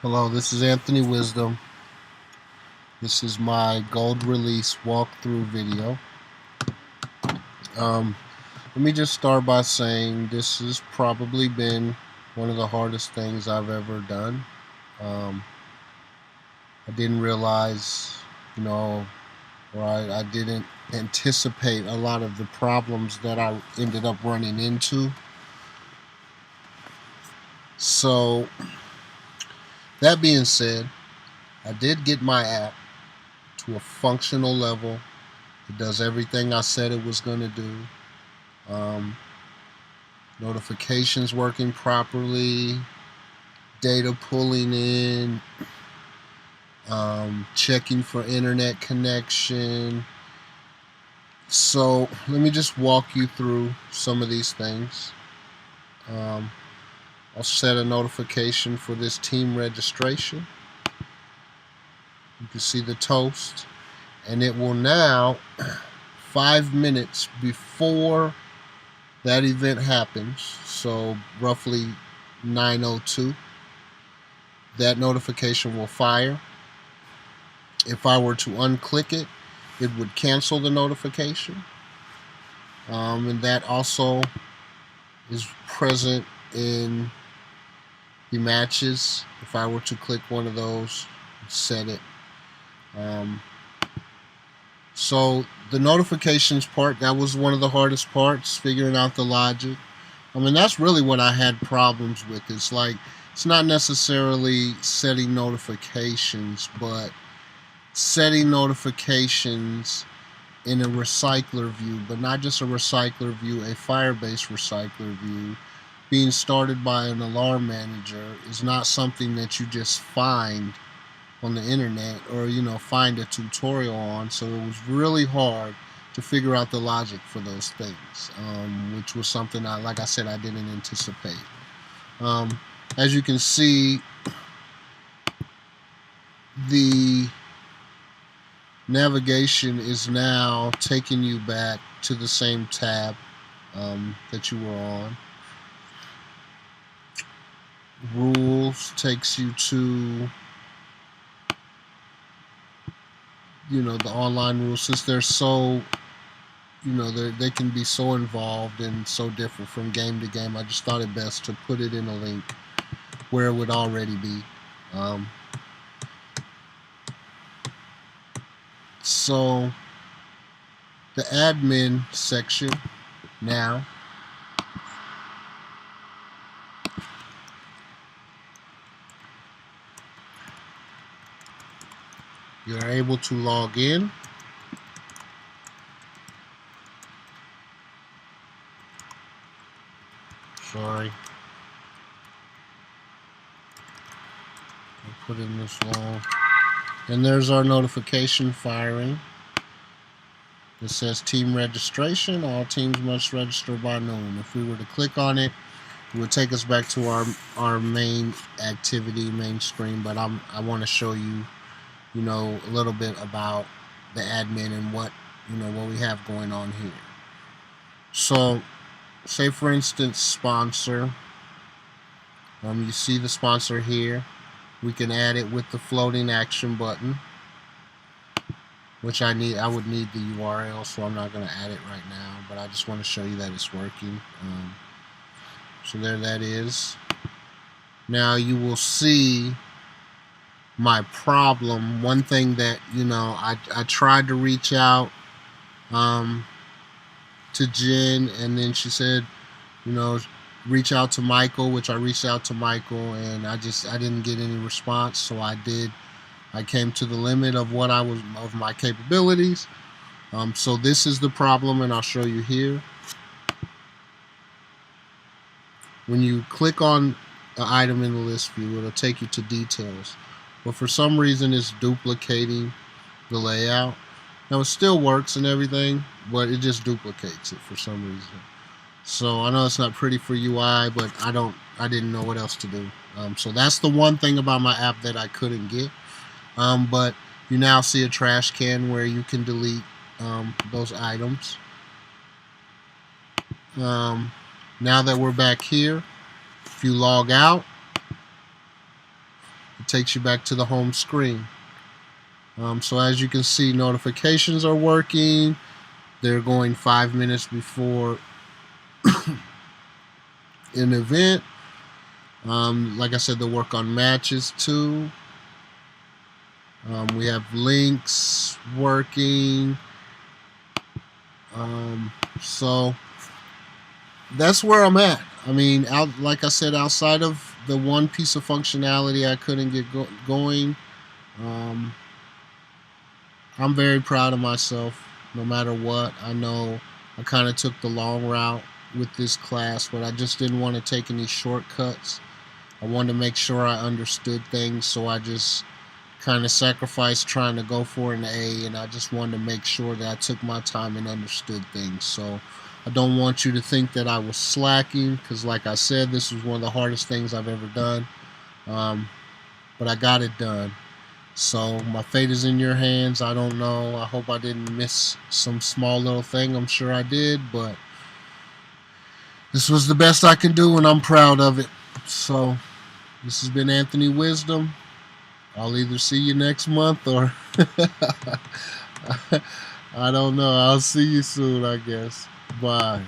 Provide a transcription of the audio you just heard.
Hello, this is Anthony Wisdom. This is my gold release walkthrough video. Let me just start by saying this has probably been one of the hardest things I've ever done. I didn't realize, or I didn't anticipate a lot of the problems that I ended up running into. So, that being said, I did get my app to a functional level. It does everything I said it was going to do. Notifications working properly, data pulling in, checking for internet connection. So let me just walk you through some of these things. I'll set a notification for this team registration. You can see the toast, and it will now 5 minutes before that event happens, so roughly 9:02, that notification will fire. If I were to unclick it, it would cancel the notification. And that also is present in the matches. If I were to click one of those, set it. So the notifications part, that was one of the hardest parts, figuring out the logic. I mean, that's really what I had problems with. It's like, it's not necessarily setting notifications, but setting notifications in a recycler view, but not just a recycler view, a Firebase recycler view. Being started by an alarm manager is not something that you just find on the internet or find a tutorial on. So it was really hard to figure out the logic for those things, which was something like I said, I didn't anticipate. As you can see, the navigation is now taking you back to the same tab that you were on. Rules takes you to the online rules, since they're so they can be so involved and so different from game to game. I just thought it best to put it in a link where it would already be. So the admin section now, you're able to log in. Sorry, I'll put in this long. And there's our notification firing. It says team registration. All teams must register by noon. If we were to click on it, it would take us back to our main activity, main screen. But I want to show you, a little bit about the admin and what we have going on here. So, say for instance, sponsor. You see the sponsor here. We can add it with the floating action button, which I would need the URL, so I'm not going to add it right now, but I just want to show you that it's working. So there that is. Now you will see my problem. One thing that I tried to reach out to Jen, and then she said reach out to Michael, which I reached out to Michael, and I didn't get any response. So I came to the limit of of my capabilities. So this is the problem, and I'll show you here. When you click on an item in the list view, it'll take you to details. But for some reason, it's duplicating the layout. Now it still works and everything, but it just duplicates it for some reason. So I know it's not pretty for UI, but I didn't know what else to do. So that's the one thing about my app that I couldn't get. But you now see a trash can where you can delete those items. Now that we're back here, if you log out, it takes you back to the home screen. So as you can see, notifications are working. They're going 5 minutes before an event. Like I said, they work on matches too. We have links working. So that's where I'm at. I mean, like I said, outside of the one piece of functionality I couldn't get going, I'm very proud of myself. No matter what, I know I kind of took the long route with this class, but I just didn't want to take any shortcuts. I wanted to make sure I understood things, so I just kind of sacrificed trying to go for an A, and I just wanted to make sure that I took my time and understood things. So I don't want you to think that I was slacking, because like I said, this was one of the hardest things I've ever done, but I got it done. So my fate is in your hands. I don't know. I hope I didn't miss some small little thing. I'm sure I did, but this was the best I can do, and I'm proud of it. So this has been Anthony Wisdom. I'll either see you next month or I don't know. I'll see you soon, I guess. Bye.